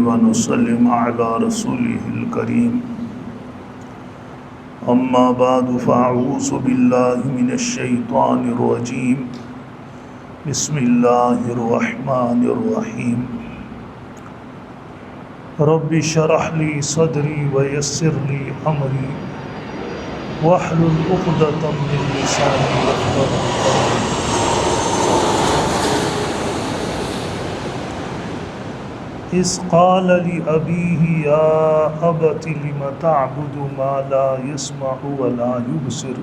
ونسلم على رسوله الكريم أما بعد فأعوذ بالله من الشيطان الرجيم بسم الله الرحمن الرحيم رب اشرح لي صدري ويسر لي أمري واحلل عقدة من لساني يفقهوا قولي إذ قال لأبيه يا أبت لم تعبد ما لا يسمع ولا يبصر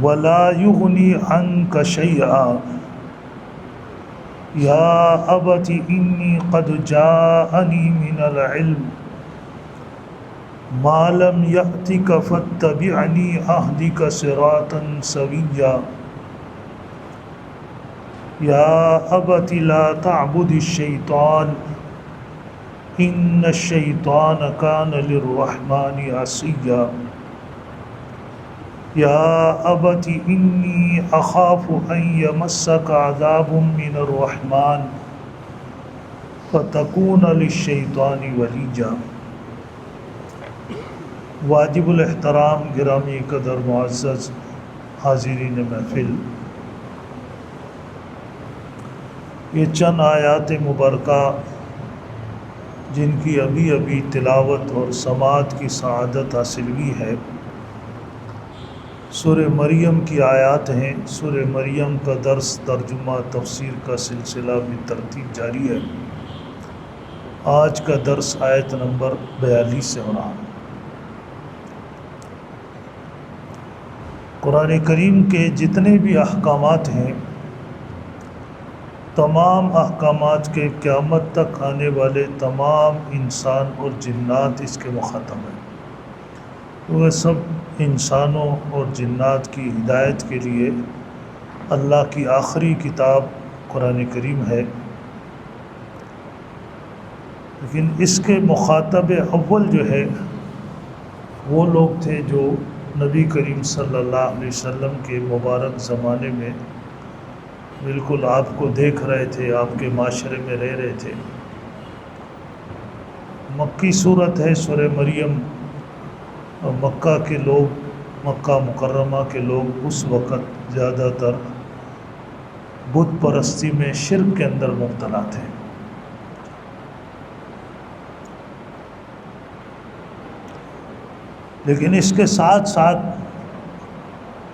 ولا يغني عنك شيئا يا أبت إني قد جاءني من العلم ما لم يأتك فاتبعني أهدك صراطا سويا يا أبت لا تعبد الشيطان إن الشيطان كان للرحمن عصيا يا أبت إني أخاف أن يمسك عذاب من الرحمن فتكون للشيطان وليا واجب الاحترام گرامی قدر معزز حاضرین محفل، یہ چند آیات مبارکہ جن کی ابھی ابھی تلاوت اور سماعت کی سعادت حاصل ہوئی ہے، سورہ مریم کی آیات ہیں۔ سورہ مریم کا درس، ترجمہ، تفسیر کا سلسلہ بھی ترتیب جاری ہے۔ آج کا درس آیت نمبر 42 سے ہو رہا ہے۔ قرآن کریم کے جتنے بھی احکامات ہیں، تمام احکامات کے قیامت تک آنے والے تمام انسان اور جنات اس کے مخاطب ہیں۔ وہ سب انسانوں اور جنات کی ہدایت کے لیے اللہ کی آخری کتاب قرآن کریم ہے، لیکن اس کے مخاطب اول جو ہے وہ لوگ تھے جو نبی کریم صلی اللہ علیہ وسلم کے مبارک زمانے میں بالکل آپ کو دیکھ رہے تھے، آپ کے معاشرے میں رہ رہے تھے۔ مکی صورت ہے سورہ مریم، اور مکہ کے لوگ، مکہ مکرمہ کے لوگ اس وقت زیادہ تر بت پرستی میں، شرک کے اندر مبتلا تھے۔ لیکن اس کے ساتھ ساتھ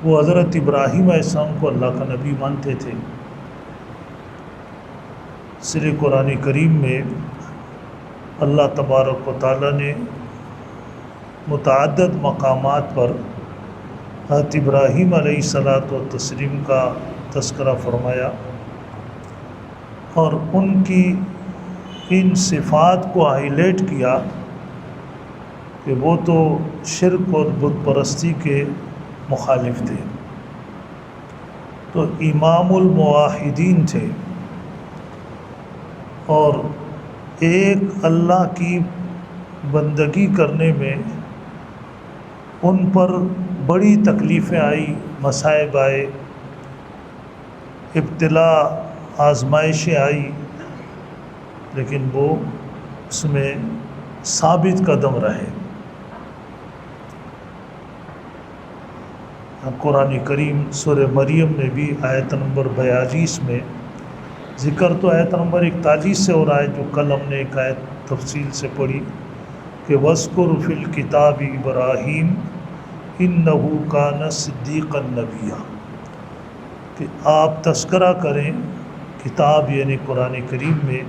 وہ حضرت ابراہیم علیہ السلام کو اللہ کا نبی مانتے تھے۔ اس لیے قرآن کریم میں اللہ تبارک و تعالیٰ نے متعدد مقامات پر حضرت ابراہیم علیہ الصلاۃ والتسلیم کا تذکرہ فرمایا، اور ان کی ان صفات کو ہائی لائٹ کیا کہ وہ تو شرک اور بت پرستی کے مخالف تھے، تو امام الموحدین تھے، اور ایک اللہ کی بندگی کرنے میں ان پر بڑی تکلیفیں آئی، مصائب آئے، ابتلا، آزمائشیں آئی، لیکن وہ اس میں ثابت قدم رہے۔ قرآن کریم سورہ مریم میں بھی آیت نمبر 42 میں ذکر تو آیت نمبر 41 سے ہو رہا ہے، جو کل ہم نے ایک آیت تفصیل سے پڑھی کہ وَاذْكُرْ فِي الْكِتَابِ إِبْرَاهِيمَ إِنَّهُ كَانَ صِدِّيقًا نَبِيًّا، کہ آپ تذکرہ کریں کتاب یعنی قرآن کریم میں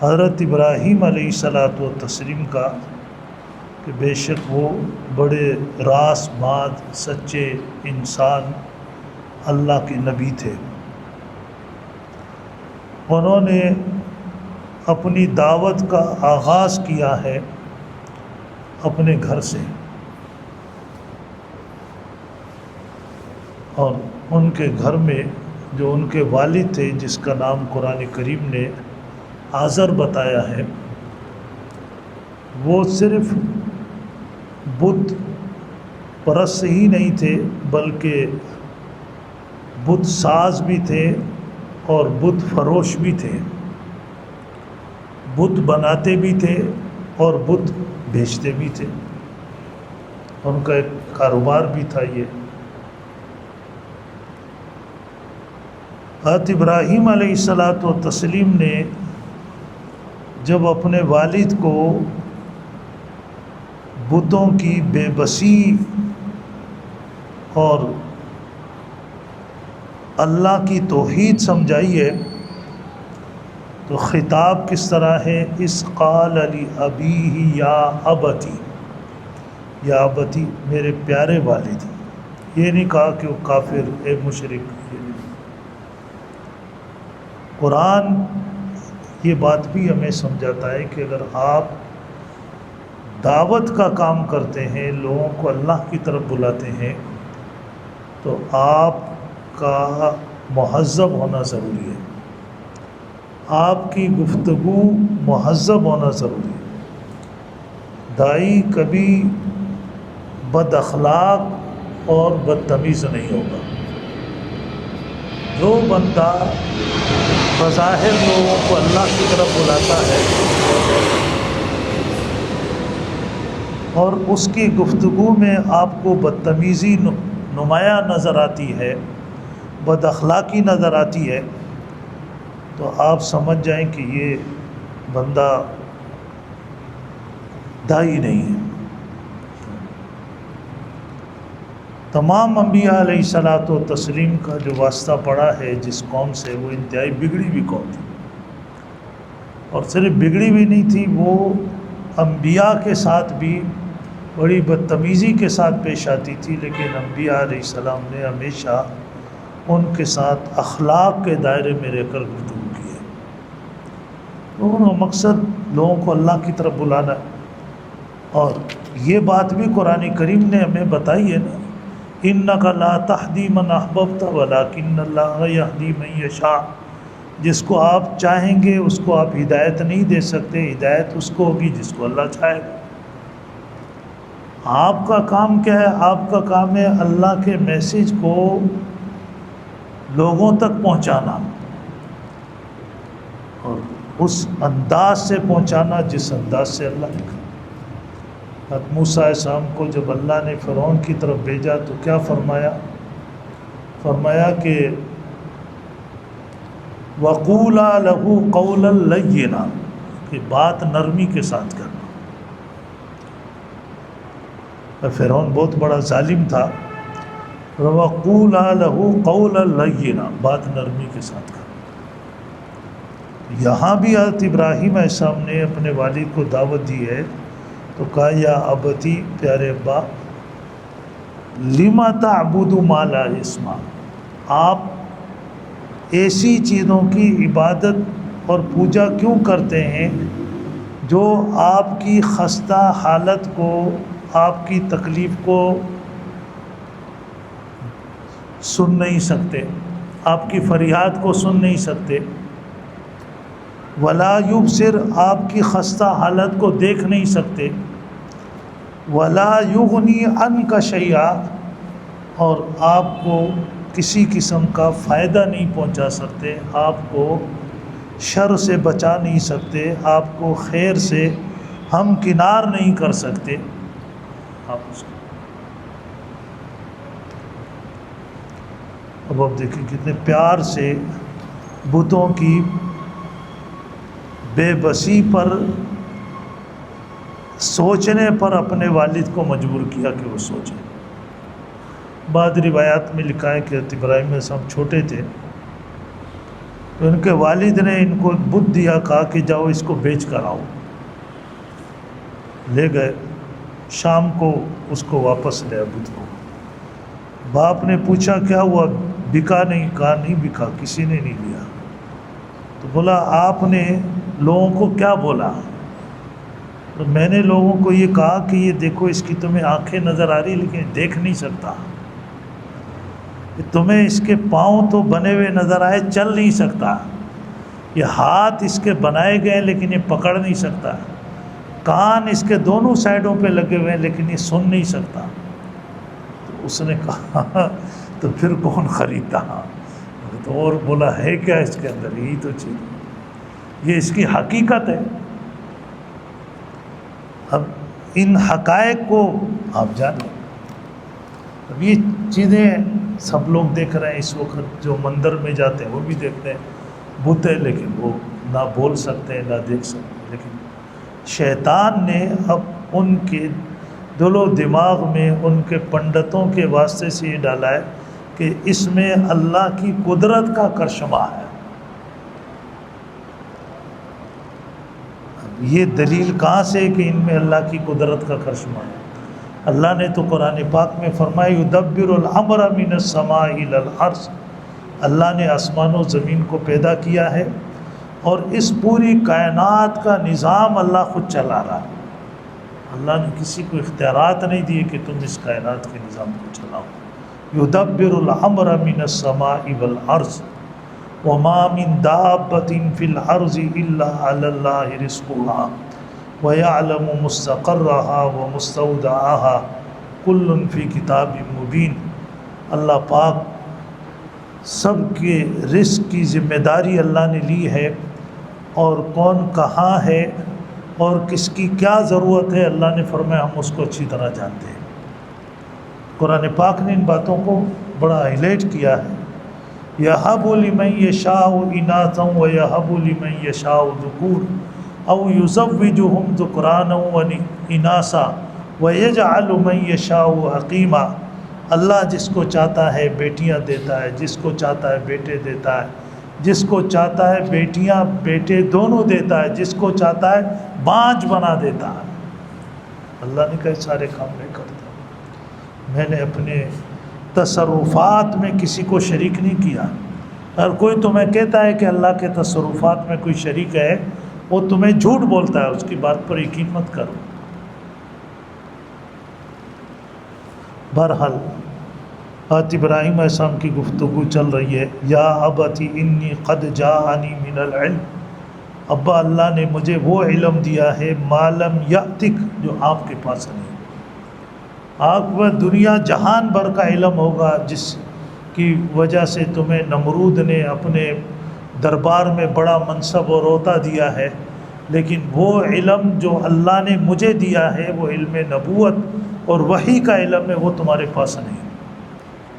حضرت ابراہیم علیہ الصلاۃ والتسلیم کا، کہ بے شک وہ بڑے راست بات، سچے انسان، اللہ کے نبی تھے۔ انہوں نے اپنی دعوت کا آغاز کیا ہے اپنے گھر سے، اور ان کے گھر میں جو ان کے والد تھے، جس کا نام قرآن کریم نے آزر بتایا ہے، وہ صرف بت پرست ہی نہیں تھے، بلکہ بت ساز بھی تھے اور بت فروش بھی تھے، بت بناتے بھی تھے اور بت بیچتے بھی تھے، ان کا ایک کاروبار بھی تھا یہ۔ حضرت ابراہیم علیہ الصلاۃ والتسلیم نے جب اپنے والد کو بتوں کی بے بسی اور اللہ کی توحید سمجھائی ہے تو خطاب کس طرح ہے؟ اس قال علی ابیہ یا ابتی، یا ابتی میرے پیارے والد۔ یہ نہیں کہا کہ وہ کافر ہے مشرک۔ قرآن یہ بات بھی ہمیں سمجھاتا ہے کہ اگر آپ دعوت کا کام کرتے ہیں، لوگوں کو اللہ کی طرف بلاتے ہیں، تو آپ کا مہذب ہونا ضروری ہے، آپ کی گفتگو مہذب ہونا ضروری ہے۔ داعی کبھی بد اخلاق اور بدتمیز نہیں ہوگا۔ جو بندہ بظاہر لوگوں کو اللہ کی طرف بلاتا ہے اور اس کی گفتگو میں آپ کو بدتمیزی نمایاں نظر آتی ہے، بد اخلاقی نظر آتی ہے، تو آپ سمجھ جائیں کہ یہ بندہ داعی نہیں ہے۔ تمام انبیاء علیہ الصلاۃ والتسلیم کا جو واسطہ پڑا ہے جس قوم سے، وہ انتہائی بگڑی ہوئی قوم تھی، اور صرف بگڑی ہوئی نہیں تھی، وہ انبیاء کے ساتھ بھی بڑی بدتمیزی کے ساتھ پیش آتی تھی، لیکن انبیاء علیہ السلام نے ہمیشہ ان کے ساتھ اخلاق کے دائرے میں رہ کر گفتگو کی ہے۔ تو ان کا مقصد لوگوں کو اللہ کی طرف بلانا ہے، اور یہ بات بھی قرآن کریم نے ہمیں بتائی ہے نا، اِنَّكَ لَا تَهْدِي مَنْ أَحْبَبْتَ وَلَكِنَّ اللَّهَ يَهْدِي مَن يَشَاءُ۔ جس کو آپ چاہیں گے اس کو آپ ہدایت نہیں دے سکتے، ہدایت اس کو ہوگی جس کو اللہ چاہے گا۔ آپ کا کام کیا ہے؟ آپ کا کام ہے اللہ کے میسج کو لوگوں تک پہنچانا، اور اس انداز سے پہنچانا جس انداز سے اللہ نے کہا۔ حضرت موسیٰ علیہ السلام کو جب اللہ نے فرعون کی طرف بھیجا تو کیا فرمایا؟ فرمایا کہ وَقُولَا لَهُ قَوْلًا لَيِّنًا، کہ بات نرمی کے ساتھ کرنا۔ فرعون بہت بڑا ظالم تھا، وَقُولَا لَهُ قَوْلًا لَيِّنًا، بات نرمی کے ساتھ کرنا۔ یہاں بھی حضرت ابراہیم علیہ السلام نے اپنے والد کو دعوت دی ہے تو کہا یا ابتی، پیارے ابا، لِمَ تَعْبُدُ مَا لَا يَسْمَعُ، آپ ایسی چیزوں کی عبادت اور پوجا کیوں کرتے ہیں جو آپ کی خستہ حالت کو، آپ کی تکلیف کو سن نہیں سکتے، آپ کی فریاد کو سن نہیں سکتے، ولا یبصر، آپ کی خستہ حالت کو دیکھ نہیں سکتے، ولا یغنی عنک شیئا، اور آپ کو کسی قسم کا فائدہ نہیں پہنچا سکتے، آپ کو شر سے بچا نہیں سکتے، آپ کو خیر سے ہم کنار نہیں کر سکتے۔ آپ اس کو اب آپ دیکھیں کتنے پیار سے بتوں کی بے بسی پر، سوچنے پر اپنے والد کو مجبور کیا کہ وہ سوچیں۔ بعض روایات میں لکھا ہے کہ حضرت ابراہیم علیہ السلام چھوٹے تھے تو ان کے والد نے ان کو ایک بت دیا، کہا کہ جاؤ اس کو بیچ کر آؤ۔ لے گئے، شام کو اس کو واپس لیا بت کو۔ باپ نے پوچھا کیا ہوا، بکا نہیں؟ کہا نہیں بکا، کسی نے نہیں لیا۔ تو بولا آپ نے لوگوں کو کیا بولا؟ تو میں نے لوگوں کو یہ کہا کہ یہ دیکھو اس کی تمہیں آنکھیں نظر آ رہی لیکن دیکھ نہیں سکتا، تمہیں اس کے پاؤں تو بنے ہوئے نظر آئے، چل نہیں سکتا، یہ ہاتھ اس کے بنائے گئے لیکن یہ پکڑ نہیں سکتا، کان اس کے دونوں سائڈوں پہ لگے ہوئے ہیں لیکن یہ سن نہیں سکتا۔ تو اس نے کہا تو پھر کون خریدتا؟ تو اور بولا ہے کیا اس کے اندر؟ یہی تو چیز، یہ اس کی حقیقت ہے۔ اب ان حقائق کو آپ جانیں۔ اب یہ چیزیں سب لوگ دیکھ رہے ہیں اس وقت، جو مندر میں جاتے ہیں وہ بھی دیکھتے ہیں، بت ہے لیکن وہ نہ بول سکتے ہیں نہ دیکھ سکتے ہیں، لیکن شیطان نے اب ان کے دل و دماغ میں ان کے پنڈتوں کے واسطے سے یہ ڈالا ہے کہ اس میں اللہ کی قدرت کا کرشمہ ہے۔ اب یہ دلیل کہاں سے ہے کہ ان میں اللہ کی قدرت کا کرشمہ ہے؟ اللہ نے تو قرآن پاک میں فرمایا یدبر الامر من السماء الی الارض، اللہ نے آسمان و زمین کو پیدا کیا ہے اور اس پوری کائنات کا نظام اللہ خود چلا رہا ہے۔ اللہ نے کسی کو اختیارات نہیں دیے کہ تم اس کائنات کے نظام کو چلاؤ۔ یدبر الامر من السماء والارض وما من دابۃ فی الارض الا علی اللہ رزقها وَيَعْلَمُ مُسْتَقَرَّهَا وَمُسْتَوْدَعَهَا كُلٌّ فِي كِتَابٍ مُبِينٍ۔ اللہ پاک سب کے رزق کی ذمہ داری اللہ نے لی ہے، اور کون کہاں ہے اور کس کی کیا ضرورت ہے اللہ نے فرمایا ہم اس کو اچھی طرح جانتے ہیں۔ قرآن پاک نے ان باتوں کو بڑا ہائلائٹ کیا ہے۔ يَهَبُ لِمَن يَشَاءُ إِنَاثًا وَيَهَبُ لِمَن يَشَاءُ ذُكُورًا او یزوجہم ذکرانا واناثا ویجعل من یشاء عقیما۔ اللہ جس کو چاہتا ہے بیٹیاں دیتا ہے، جس کو چاہتا ہے بیٹے دیتا ہے، جس کو چاہتا ہے بیٹیاں بیٹے دونوں دیتا ہے، جس کو چاہتا ہے بانجھ بنا دیتا ہے۔ اللہ نے کہا سارے کام میں کرتا، میں نے اپنے تصرفات میں کسی کو شریک نہیں کیا۔ اگر کوئی تمہیں کہتا ہے کہ اللہ کے تصرفات میں کوئی شریک ہے، وہ تمہیں جھوٹ بولتا ہے، اس کی بات پر یقین مت کرو۔ بہرحال حضرت ابراہیم علیہ السلام کی گفتگو چل رہی ہے۔ یا ابت انی قد جاءنی من العلم، ابا اللہ نے مجھے وہ علم دیا ہے ما لم یأتک، جو آپ کے پاس نہیں۔ آپ کو دنیا جہان بھر کا علم ہوگا جس کی وجہ سے تمہیں نمرود نے اپنے دربار میں بڑا منصب اور عہدہ دیا ہے، لیکن وہ علم جو اللہ نے مجھے دیا ہے، وہ علم نبوت اور وحی کا علم ہے، وہ تمہارے پاس نہیں،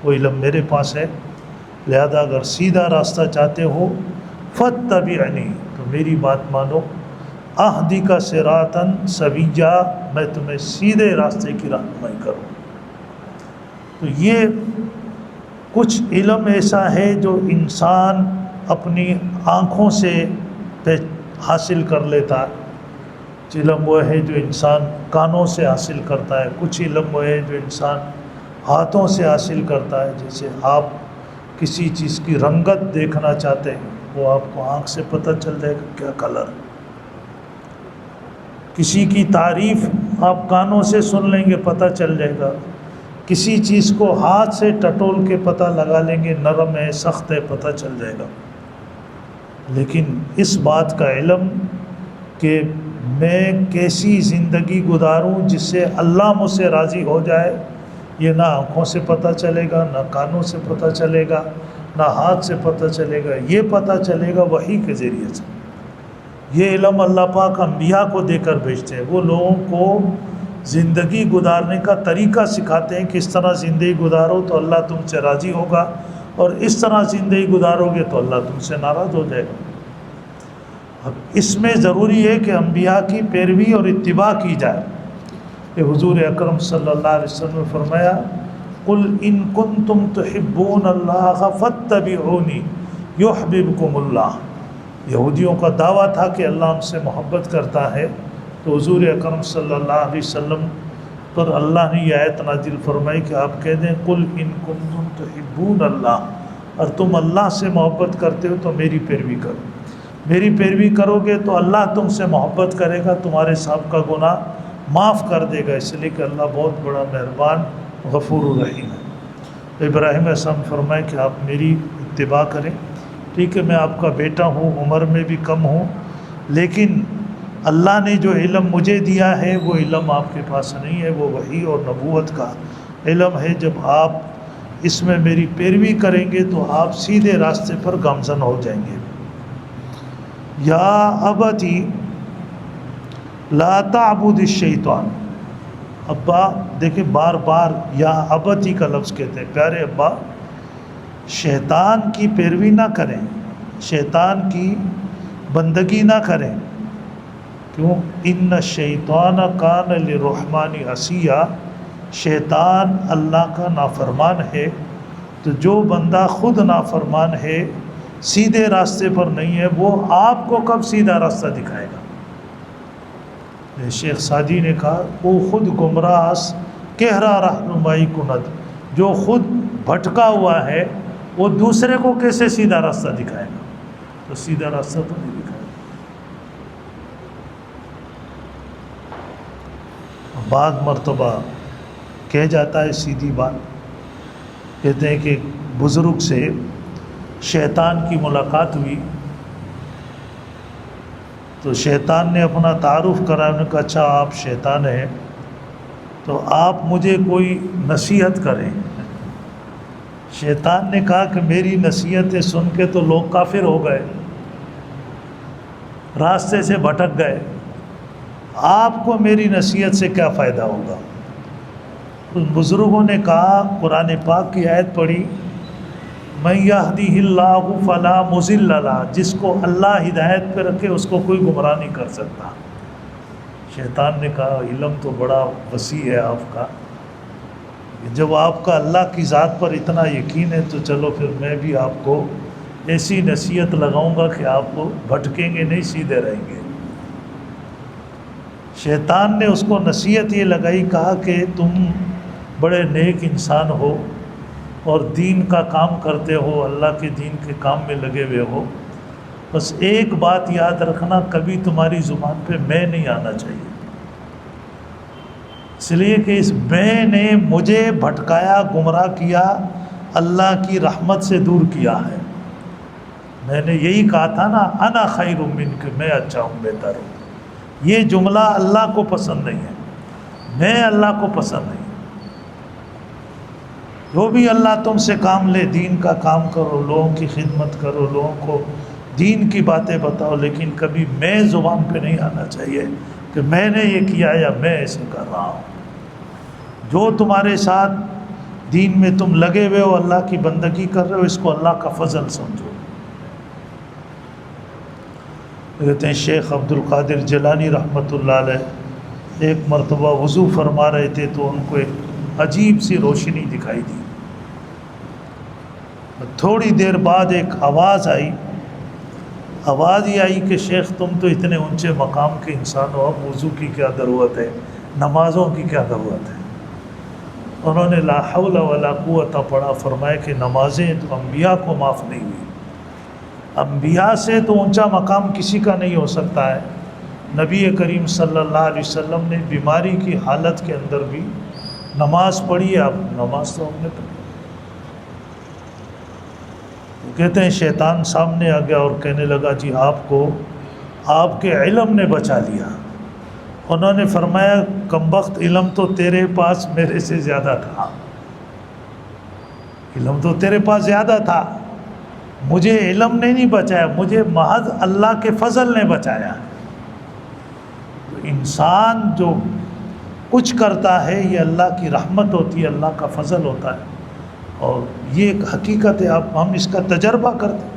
وہ علم میرے پاس ہے۔ لہذا اگر سیدھا راستہ چاہتے ہو فاتبعنی، تو میری بات مانو، اہدک صراطا سویا، میں تمہیں سیدھے راستے کی رہنمائی کروں۔ تو یہ کچھ علم ایسا ہے جو انسان اپنی آنکھوں سے حاصل کر لیتا ہے، کچھ علم وہ ہے جو انسان کانوں سے حاصل کرتا ہے، کچھ علم وہ ہے جو انسان ہاتھوں سے حاصل کرتا ہے۔ جیسے آپ کسی چیز کی رنگت دیکھنا چاہتے ہیں، وہ آپ کو آنکھ سے پتہ چل جائے گا کیا کلر۔ کسی کی تعریف آپ کانوں سے سن لیں گے، پتہ چل جائے گا۔ کسی چیز کو ہاتھ سے ٹٹول کے پتہ لگا لیں گے، نرم ہے سخت ہے، پتہ چل جائے گا۔ لیکن اس بات کا علم کہ میں کیسی زندگی گزاروں جس سے اللہ مجھ سے راضی ہو جائے، یہ نہ آنکھوں سے پتہ چلے گا، نہ کانوں سے پتہ چلے گا، نہ ہاتھ سے پتہ چلے گا، یہ پتہ چلے گا وحی کے ذریعے سے۔ یہ علم اللہ پاک انبیاء کو دے کر بھیجتے ہیں، وہ لوگوں کو زندگی گزارنے کا طریقہ سکھاتے ہیں، کس طرح زندگی گزارو تو اللہ تم سے راضی ہوگا، اور اس طرح زندگی گزارو گے تو اللہ تم سے ناراض ہو جائے گا۔ اب اس میں ضروری ہے کہ انبیاء کی پیروی اور اتباع کی جائے۔ کہ حضور اکرم صلی اللہ علیہ وسلم نے فرمایا قل ان کنتم تحبون اللہ فاتبعونی یحببکم اللہ۔ یہودیوں کا دعویٰ تھا کہ اللہ ان سے محبت کرتا ہے، تو حضور اکرم صلی اللہ علیہ وسلم پر اللہ نے یہ آیت نازل فرمائی کہ آپ کہہ دیں قل ان کنتم تحبون اللہ، اور تم اللہ سے محبت کرتے ہو تو میری پیروی کرو، میری پیروی کرو گے تو اللہ تم سے محبت کرے گا، تمہارے سابقہ گناہ معاف کر دے گا، اس لیے کہ اللہ بہت بڑا مہربان غفور الرحیم ہے۔ ابراہیم علیہ السلام فرمائے کہ آپ میری اتباع کریں، ٹھیک ہے میں آپ کا بیٹا ہوں، عمر میں بھی کم ہوں، لیکن اللہ نے جو علم مجھے دیا ہے وہ علم آپ کے پاس نہیں ہے، وہ وحی اور نبوت کا علم ہے۔ جب آپ اس میں میری پیروی کریں گے تو آپ سیدھے راستے پر گامزن ہو جائیں گے۔ یا ابتی لا تعبد الشیطان، ابا دیکھیں بار بار یا ابتی کا لفظ کہتے ہیں، پیارے ابا شیطان کی پیروی نہ کریں، شیطان کی بندگی نہ کریں۔ کیوں؟ ان الشیطان کان للرحمن عصیا، شیطان اللہ کا نافرمان ہے، تو جو بندہ خود نافرمان ہے، سیدھے راستے پر نہیں ہے، وہ آپ کو کب سیدھا راستہ دکھائے گا؟ شیخ سعدی نے کہا وہ خود گمراہ کہرا رہنمائی کند، جو خود بھٹکا ہوا ہے وہ دوسرے کو کیسے سیدھا راستہ دکھائے گا؟ تو سیدھا راستہ تو نہیں دکھائے گا۔ بعض مرتبہ کہہ جاتا ہے سیدھی بات، کہتے ہیں کہ بزرگ سے شیطان کی ملاقات ہوئی تو شیطان نے اپنا تعارف کرا، انہوں نے کہا اچھا آپ شیطان ہیں تو آپ مجھے کوئی نصیحت کریں۔ شیطان نے کہا کہ میری نصیحتیں سن کے تو لوگ کافر ہو گئے، راستے سے بھٹک گئے، آپ کو میری نصیحت سے کیا فائدہ ہوگا؟ ان بزرگوں نے کہا، قرآن پاک کی آیت پڑھی، من یہدہ اللہ فلا مضل لہ، جس کو اللہ ہدایت پہ رکھے اس کو کوئی گمراہ نہیں کر سکتا۔ شیطان نے کہا علم تو بڑا وسیع ہے آپ کا، جب آپ کا اللہ کی ذات پر اتنا یقین ہے تو چلو پھر میں بھی آپ کو ایسی نصیحت لگاؤں گا کہ آپ کو بھٹکیں گے نہیں، سیدھے رہیں گے۔ شیطان نے اس کو نصیحت یہ لگائی، کہا کہ تم بڑے نیک انسان ہو اور دین کا کام کرتے ہو، اللہ کے دین کے کام میں لگے ہوئے ہو، بس ایک بات یاد رکھنا، کبھی تمہاری زبان پہ میں نہیں آنا چاہیے، اس لیے کہ اس میں نے مجھے بھٹکایا، گمراہ کیا، اللہ کی رحمت سے دور کیا ہے۔ میں نے یہی کہا تھا نا، انا خیر منک، میں اچھا ہوں، بہتر ہوں۔ یہ جملہ اللہ کو پسند نہیں ہے، میں اللہ کو پسند نہیں۔ جو بھی اللہ تم سے کام لے، دین کا کام کرو، لوگوں کی خدمت کرو، لوگوں کو دین کی باتیں بتاؤ، لیکن کبھی میں زبان پہ نہیں آنا چاہیے کہ میں نے یہ کیا یا میں ایسے کر رہا ہوں۔ جو تمہارے ساتھ دین میں تم لگے ہوئے ہو، اللہ کی بندگی کر رہے ہو، اس کو اللہ کا فضل سمجھو۔ کہتے ہیں شیخ عبد القادر جیلانی رحمۃ اللہ علیہ ایک مرتبہ وضو فرما رہے تھے تو ان کو ایک عجیب سی روشنی دکھائی دی۔ تھوڑی دیر بعد ایک آواز آئی، آواز یہ آئی کہ شیخ تم تو اتنے اونچے مقام کے انسان ہو، اب وضو کی کیا ضرورت ہے، نمازوں کی کیا ضرورت ہے؟ انہوں نے لا حول ولا قوت پڑھا، فرمایا کہ نمازیں تو انبیاء کو معاف نہیں ہوئی، انبیاء سے تو اونچا مقام کسی کا نہیں ہو سکتا ہے۔ نبی کریم صلی اللہ علیہ وسلم نے بیماری کی حالت کے اندر بھی نماز پڑھی ہے، اب نماز تو ہم نے پڑھی۔ کہتے ہیں شیطان سامنے آ گیا اور کہنے لگا جی آپ کو آپ کے علم نے بچا لیا۔ انہوں نے فرمایا کمبخت، علم تو تیرے پاس میرے سے زیادہ تھا، علم تو تیرے پاس زیادہ تھا، مجھے علم نے نہیں بچایا، مجھے محض اللہ کے فضل نے بچایا۔ انسان جو کچھ کرتا ہے یہ اللہ کی رحمت ہوتی ہے، اللہ کا فضل ہوتا ہے، اور یہ ایک حقیقت ہے، ہم اس کا تجربہ کرتے ہیں۔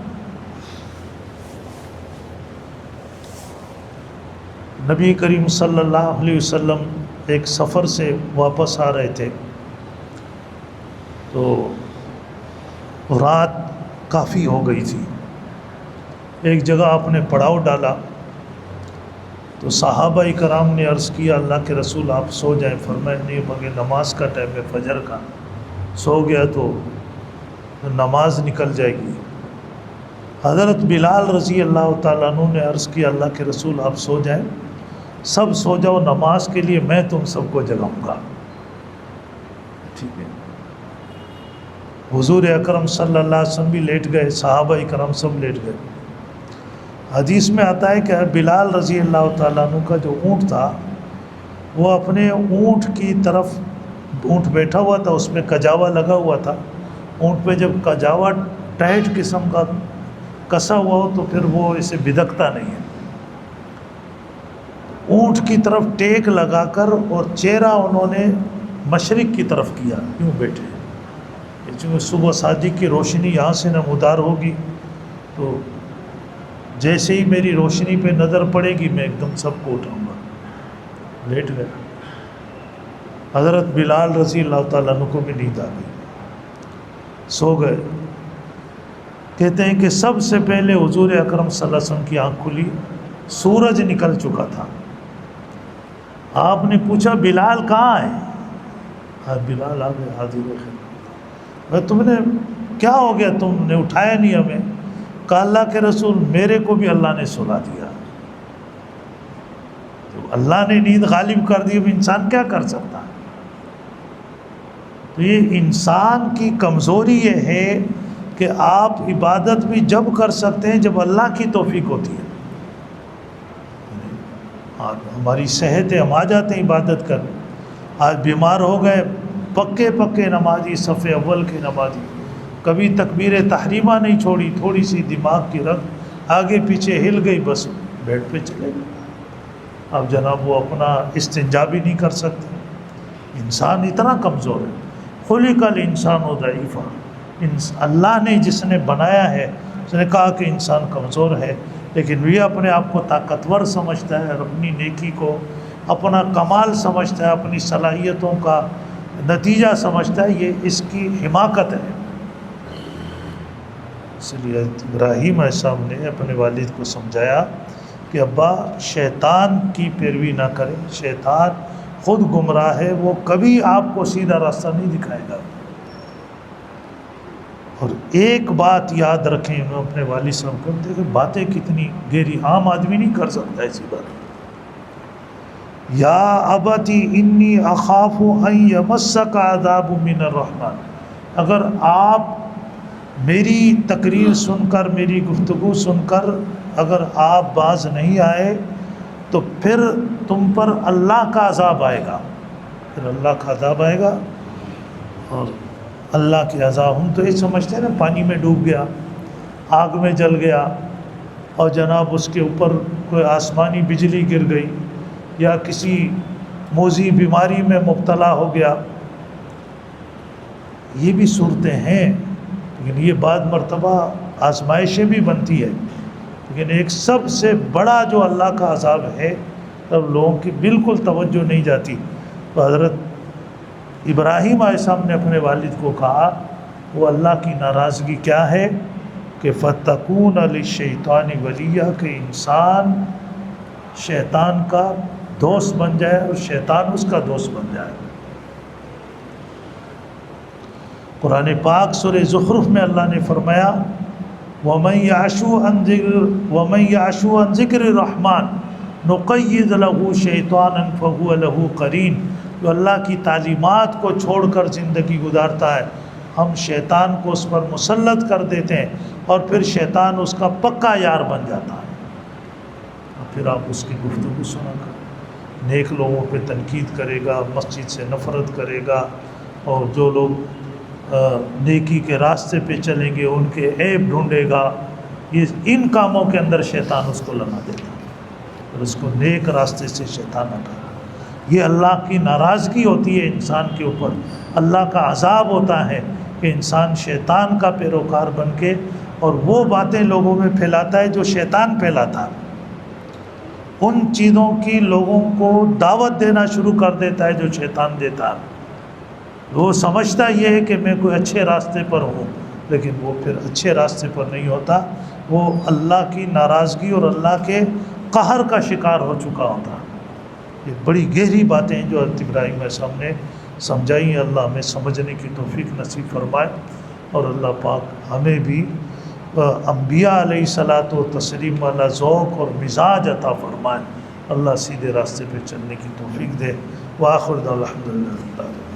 نبی کریم صلی اللہ علیہ وسلم ایک سفر سے واپس آ رہے تھے تو رات کافی ہو گئی تھی، ایک جگہ آپ نے پڑاؤ ڈالا تو صحابہ کرام نے عرض کیا اللہ کے رسول آپ سو جائیں، فرمایا نہیں، مگر نماز کا ٹائم ہے فجر کا، سو گیا تو نماز نکل جائے گی۔ حضرت بلال رضی اللہ تعالیٰ عنہ نے عرض کیا اللہ کے رسول آپ سو جائیں، سب سو جاؤ، نماز کے لیے میں تم سب کو جگاؤں گا۔ ٹھیک ہے، حضور اکرم صلی اللہ علیہ وسلم بھی لیٹ گئے، صحابہ کرام سب لیٹ گئے۔ حدیث میں آتا ہے کہ بلال رضی اللہ تعالیٰ عنہ کا جو اونٹ تھا وہ اپنے اونٹ کی طرف، اونٹ بیٹھا ہوا تھا، اس میں کجاوا لگا ہوا تھا، اونٹ پہ جب کجاوا ٹائٹ قسم کا کسا ہوا ہو تو پھر وہ اسے بدکتا نہیں ہے. اونٹ کی طرف ٹیک لگا کر اور چہرہ انہوں نے مشرق کی طرف کیا، یوں بیٹھے. چونکہ صبح صادق کی روشنی یہاں سے نمودار ہوگی تو جیسے ہی میری روشنی پہ نظر پڑے گی میں ایک دم سب کو اٹھاؤں گا. لیٹ گئے. حضرت بلال رضی اللہ تعالیٰ عنہ کو بھی نیند آ گئی، سو گئے. کہتے ہیں کہ سب سے پہلے حضور اکرم صلی اللہ علیہ وسلم کی آنکھ کھلی، سورج نکل چکا تھا. آپ نے پوچھا بلال کہاں ہے؟ بلال آ گئے حاضر خدمت. تم نے کیا ہو گیا، تم نے اٹھایا نہیں ہمیں؟ کہا اللہ کے رسول میرے کو بھی اللہ نے سلا دیا. تو اللہ نے نیند غالب کر دی، اب انسان کیا کر سکتا ہے؟ تو یہ انسان کی کمزوری یہ ہے کہ آپ عبادت بھی جب کر سکتے ہیں جب اللہ کی توفیق ہوتی ہے. ہماری صحت ہے، ہم آ جاتے ہیں عبادت کر. آج بیمار ہو گئے، پکے نمازی، صف اول کے نمازی، کبھی تکبیر تحریمہ نہیں چھوڑی، تھوڑی سی دماغ کی رگ آگے پیچھے ہل گئی، بس بیڈ پہ چلے گئے. اب جناب وہ اپنا استنجا بھی نہیں کر سکتے. انسان اتنا کمزور ہے. خلق الانسان ضعیفا. اللہ نے جس نے بنایا ہے اس نے کہا کہ انسان کمزور ہے، لیکن یہ اپنے آپ کو طاقتور سمجھتا ہے، اور اپنی نیکی کو اپنا کمال سمجھتا ہے، اپنی صلاحیتوں کا نتیجہ سمجھتا ہے. یہ اس کی حماقت ہے. اس لیے ابراہیم علیہ السلام نے اپنے والد کو سمجھایا کہ ابا شیطان کی پیروی نہ کریں، شیطان خود گمراہ ہے، وہ کبھی آپ کو سیدھا راستہ نہیں دکھائے گا. اور ایک بات یاد رکھیں، میں اپنے والد صاحب کو دیکھیں باتیں کتنی گہری، عام آدمی نہیں کر سکتا ایسی بات. یا ابتی انی اخاف ان یمسک عذاب من الرحمن. اگر آپ میری تقریر سن کر، میری گفتگو سن کر اگر آپ باز نہیں آئے تو پھر تم پر اللہ کا عذاب آئے گا. پھر اللہ کا عذاب آئے گا. اور اللہ کے عذاب ہم تو یہ سمجھتے ہیں نا، پانی میں ڈوب گیا، آگ میں جل گیا، اور جناب اس کے اوپر کوئی آسمانی بجلی گر گئی، یا کسی موذی بیماری میں مبتلا ہو گیا. یہ بھی صورتیں ہیں، لیکن یہ بعض مرتبہ آزمائشیں بھی بنتی ہے. لیکن ایک سب سے بڑا جو اللہ کا عذاب ہے، تب لوگوں کی بالکل توجہ نہیں جاتی. تو حضرت ابراہیم علیہ السلام نے اپنے والد کو کہا وہ اللہ کی ناراضگی کیا ہے کہ فَتَّقُونَ لِلشَّيْطَانِ وَلِيًّا، کہ انسان شیطان کا دوست بن جائے اور شیطان اس کا دوست بن جائے. قرآن پاک سورہ زخرف میں اللہ نے فرمایا وَمَن يَعْشُ عَن ذِكْرِ الرَّحْمَنِ نُقَيِّضْ لَهُ شَيْطَانًا فَهُوَ لَهُ قَرِينٌ. جو اللہ کی تعلیمات کو چھوڑ کر زندگی گزارتا ہے، ہم شیطان کو اس پر مسلط کر دیتے ہیں، اور پھر شیطان اس کا پکا یار بن جاتا ہے. اور پھر آپ اس کی گفتگو سنا کر نیک لوگوں پہ تنقید کرے گا، مسجد سے نفرت کرے گا، اور جو لوگ نیکی کے راستے پہ چلیں گے ان کے عیب ڈھونڈے گا. ان کاموں کے اندر شیطان اس کو لگا دیتا ہے اور اس کو نیک راستے سے شیطان ہٹا. یہ اللہ کی ناراضگی ہوتی ہے انسان کے اوپر. اللہ کا عذاب ہوتا ہے کہ انسان شیطان کا پیروکار بن کے اور وہ باتیں لوگوں میں پھیلاتا ہے جو شیطان پھیلاتا ہے. ان چیزوں کی لوگوں کو دعوت دینا شروع کر دیتا ہے جو شیطان دیتا ہے. وہ سمجھتا یہ ہے کہ میں کوئی اچھے راستے پر ہوں، لیکن وہ پھر اچھے راستے پر نہیں ہوتا. وہ اللہ کی ناراضگی اور اللہ کے قہر کا شکار ہو چکا ہوتا. یہ بڑی گہری باتیں ہیں جو حضرت ابراہیم علیہ السلام نے سمجھائی ہیں. اللہ ہمیں سمجھنے کی توفیق نصیب فرمائے، اور اللہ پاک ہمیں بھی انبیاء علیہ الصلاۃ و تسلیم والا ذوق اور مزاج عطا فرمائے. اللہ سیدھے راستے پہ چلنے کی توفیق دے. وآخر دعوانا الحمدللہ.